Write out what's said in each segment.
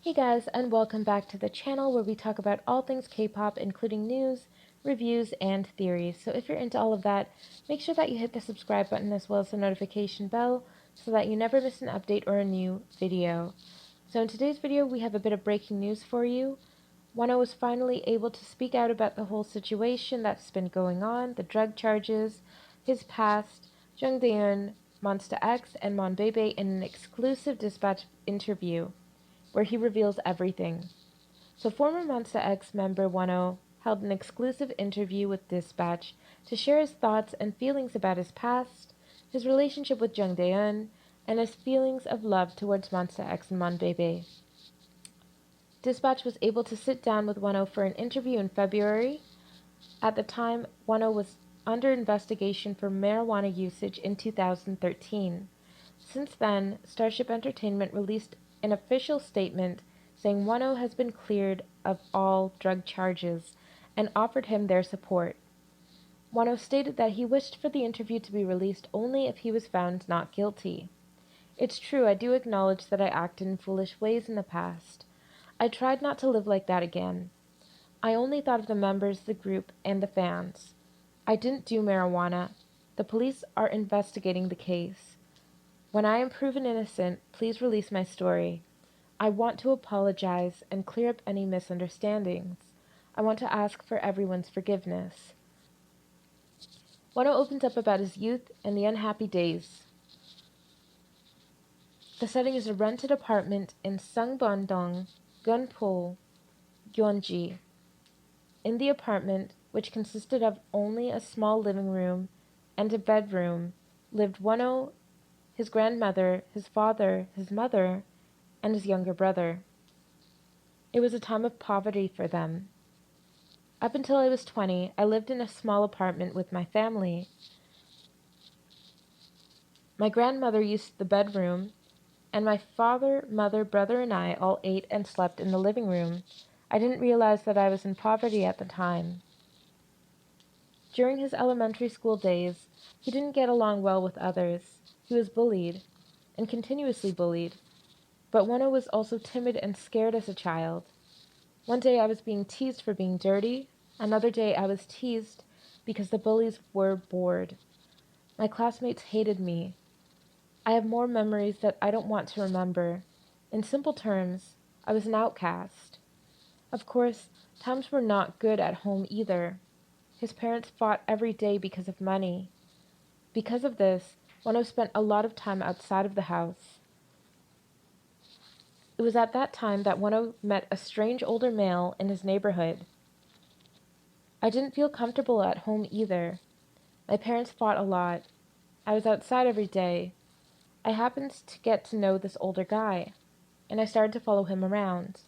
Hey guys, and welcome back to the channel where we talk about all things K-pop, including news, reviews, and theories. So if you're into all of that, make sure that you hit the subscribe button as well as the notification bell so that you never miss an update or a new video. So in today's video, we have a bit of breaking news for you. Wonho was finally able to speak out about the whole situation that's been going on, the drug charges, his past, Jung Da Eun, Monsta X and Monbebe in an exclusive dispatch interview, where he reveals everything. So former Monsta X member Wonho held an exclusive interview with Dispatch to share his thoughts and feelings about his past, his relationship with Jung Da Eun, and his feelings of love towards Monsta X and Monbebe. Dispatch was able to sit down with Wonho for an interview in February. At the time, Wonho was under investigation for marijuana usage in 2013. Since then, Starship Entertainment released an official statement saying Wonho has been cleared of all drug charges and offered him their support. Wonho stated that he wished for the interview to be released only if he was found not guilty. It's true, I do acknowledge that I acted in foolish ways in the past. I tried not to live like that again. I only thought of the members of the group and the fans. I didn't do marijuana. The police are investigating the case. When I am proven innocent, please release my story. I want to apologize and clear up any misunderstandings. I want to ask for everyone's forgiveness. Wonho opens up about his youth and the unhappy days. The setting is a rented apartment in Sangbondong, Gunpo, Gyeonggi. In the apartment, which consisted of only a small living room and a bedroom, lived Wonho, his grandmother, his father, his mother, and his younger brother. It was a time of poverty for them. Up until I was 20, I lived in a small apartment with my family. My grandmother used the bedroom, and my father, mother, brother, and I all ate and slept in the living room. I didn't realize that I was in poverty at the time. During his elementary school days, he didn't get along well with others. He was bullied, and continuously bullied. But Wonho was also timid and scared as a child. One day I was being teased for being dirty. Another day I was teased because the bullies were bored. My classmates hated me. I have more memories that I don't want to remember. In simple terms, I was an outcast. Of course, times were not good at home either. His parents fought every day because of money. Because of this, Wonho spent a lot of time outside of the house. It was at that time that Wonho met a strange older male in his neighborhood. I didn't feel comfortable at home either. My parents fought a lot. I was outside every day. I happened to get to know this older guy, and I started to follow him around.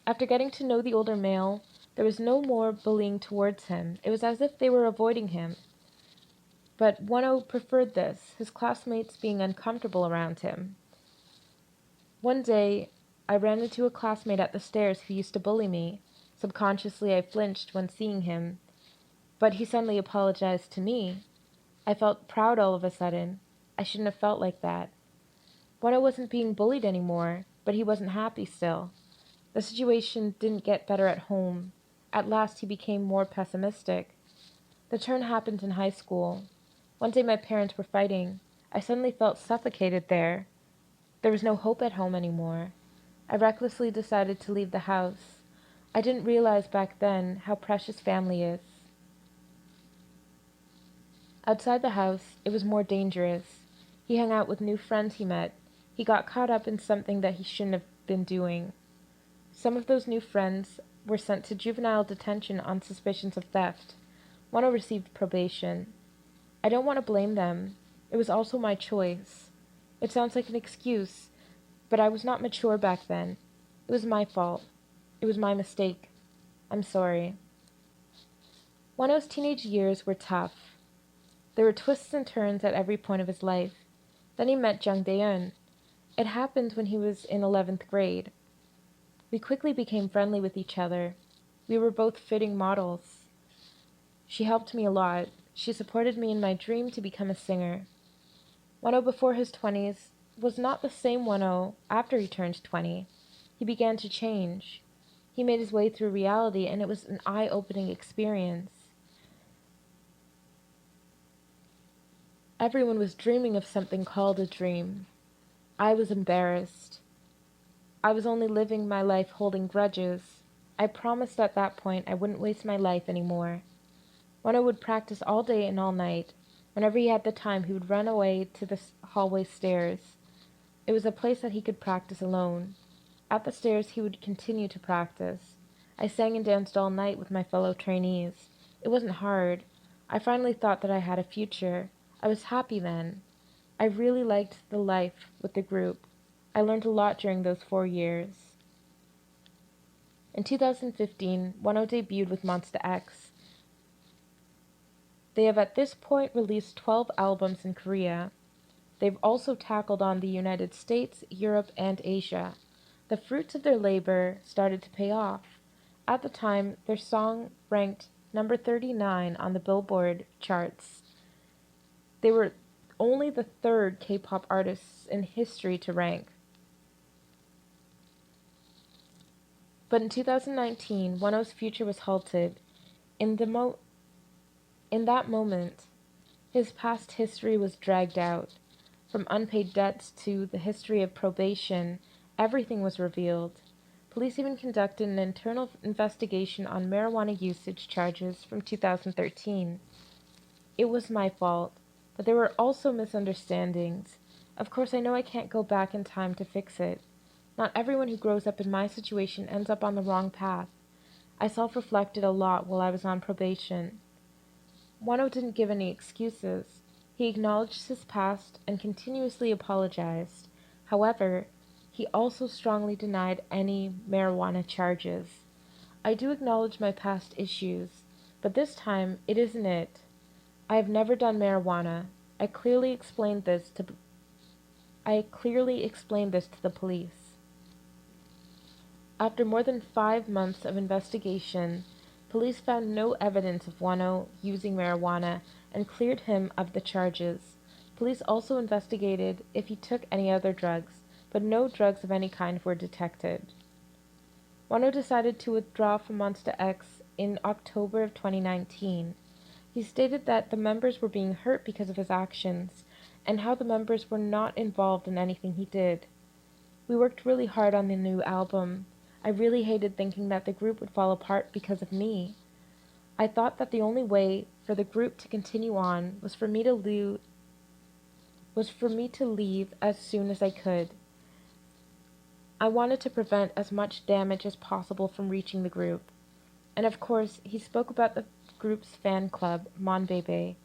After getting to know the older male, there was no more bullying towards him. It was as if they were avoiding him. But Wonho preferred this, his classmates being uncomfortable around him. One day, I ran into a classmate at the stairs who used to bully me. Subconsciously, I flinched when seeing him, but he suddenly apologized to me. I felt proud all of a sudden. I shouldn't have felt like that. Wonho wasn't being bullied anymore, but he wasn't happy still. The situation didn't get better at home. At last, he became more pessimistic. The turn happened in high school. One day my parents were fighting. I suddenly felt suffocated there. There was no hope at home anymore. I recklessly decided to leave the house. I didn't realize back then how precious family is. Outside the house, it was more dangerous. He hung out with new friends he met. He got caught up in something that he shouldn't have been doing. Some of those new friends were sent to juvenile detention on suspicions of theft. Wonho received probation. I don't want to blame them. It was also my choice. It sounds like an excuse, but I was not mature back then. It was my fault. It was my mistake. I'm sorry. Wonho's teenage years were tough. There were twists and turns at every point of his life. Then he met Jung Da Eun. It happened when he was in 11th grade. We quickly became friendly with each other. We were both fitting models. She helped me a lot. She supported me in my dream to become a singer. Wonho, before his 20s, was not the same Wonho after he turned 20. He began to change. He made his way through reality, and it was an eye-opening experience. Everyone was dreaming of something called a dream. I was embarrassed. I was only living my life holding grudges. I promised at that point I wouldn't waste my life anymore. When I would practice all day and all night, whenever he had the time, he would run away to the hallway stairs. It was a place that he could practice alone. At the stairs, he would continue to practice. I sang and danced all night with my fellow trainees. It wasn't hard. I finally thought that I had a future. I was happy then. I really liked the life with the group. I learned a lot during those 4 years. In 2015, Wonho debuted with Monsta X. They have at this point released 12 albums in Korea. They've also tackled on the United States, Europe, and Asia. The fruits of their labor started to pay off. At the time, their song ranked number 39 on the Billboard charts. They were only the third K-pop artists in history to rank. But in 2019, Wonho's future was halted. In that moment, his past history was dragged out. From unpaid debts to the history of probation, everything was revealed. Police even conducted an internal investigation on marijuana usage charges from 2013. It was my fault, but there were also misunderstandings. Of course, I know I can't go back in time to fix it. Not everyone who grows up in my situation ends up on the wrong path. I self-reflected a lot while I was on probation. Wonho didn't give any excuses. He acknowledged his past and continuously apologized. However, he also strongly denied any marijuana charges. I do acknowledge my past issues, but this time it isn't it. I have never done marijuana. I clearly explained this to the police. After more than 5 months of investigation, police found no evidence of Wonho using marijuana and cleared him of the charges. Police also investigated if he took any other drugs, but no drugs of any kind were detected. Wonho decided to withdraw from Monsta X in October of 2019. He stated that the members were being hurt because of his actions, and how the members were not involved in anything he did. We worked really hard on the new album. I really hated thinking that the group would fall apart because of me. I thought that the only way for the group to continue on was for me to leave as soon as I could. I wanted to prevent as much damage as possible from reaching the group. And of course, he spoke about the group's fan club, Monbebe.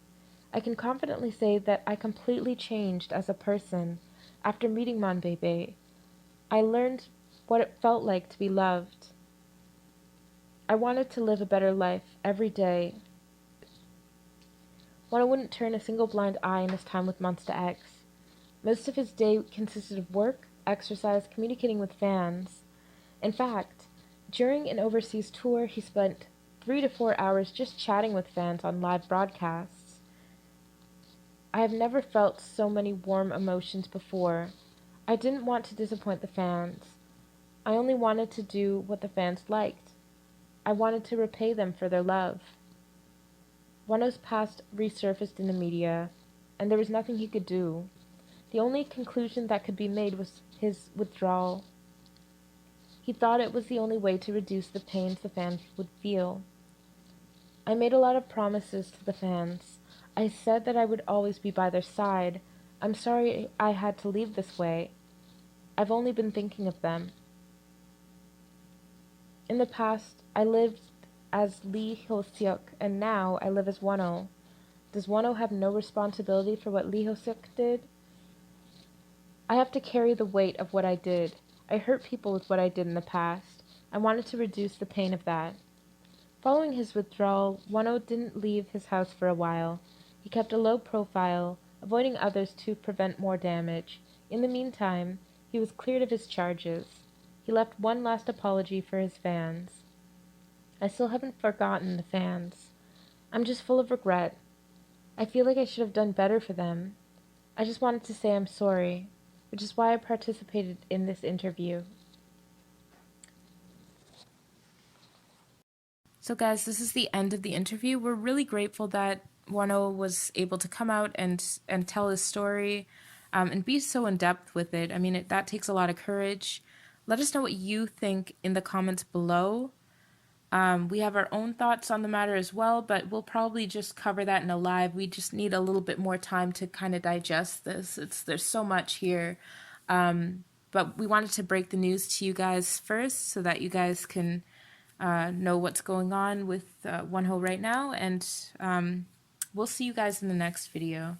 I can confidently say that I completely changed as a person after meeting Monbebe. I learned what it felt like to be loved. I wanted to live a better life every day. When I wouldn't turn a single blind eye in his time with Monsta X. Most of his day consisted of work, exercise, communicating with fans. In fact, during an overseas tour, he spent 3 to 4 hours just chatting with fans on live broadcasts. I have never felt so many warm emotions before. I didn't want to disappoint the fans. I only wanted to do what the fans liked. I wanted to repay them for their love. Wonho's past resurfaced in the media, and there was nothing he could do. The only conclusion that could be made was his withdrawal. He thought it was the only way to reduce the pains the fans would feel. I made a lot of promises to the fans. I said that I would always be by their side. I'm sorry I had to leave this way. I've only been thinking of them. In the past, I lived as Lee Ho-seok, and now I live as Wonho. Does Wonho have no responsibility for what Lee Ho-seok did? I have to carry the weight of what I did. I hurt people with what I did in the past. I wanted to reduce the pain of that. Following his withdrawal, Wonho didn't leave his house for a while. He kept a low profile, avoiding others to prevent more damage. In the meantime, he was cleared of his charges. He left one last apology for his fans. I still haven't forgotten the fans. I'm just full of regret. I feel like I should have done better for them. I just wanted to say I'm sorry. which is why I participated in this interview. So guys, this is the end of the interview. We're really grateful that Wonho was able to come out and tell his story and be so in depth with it. I mean, that takes a lot of courage. Let us know what you think in the comments below. We have our own thoughts on the matter as well, but we'll probably just cover that in a live. We just need a little bit more time to kind of digest this. There's so much here. But we wanted to break the news to you guys first so that you guys can know what's going on with Wonho right now. And we'll see you guys in the next video.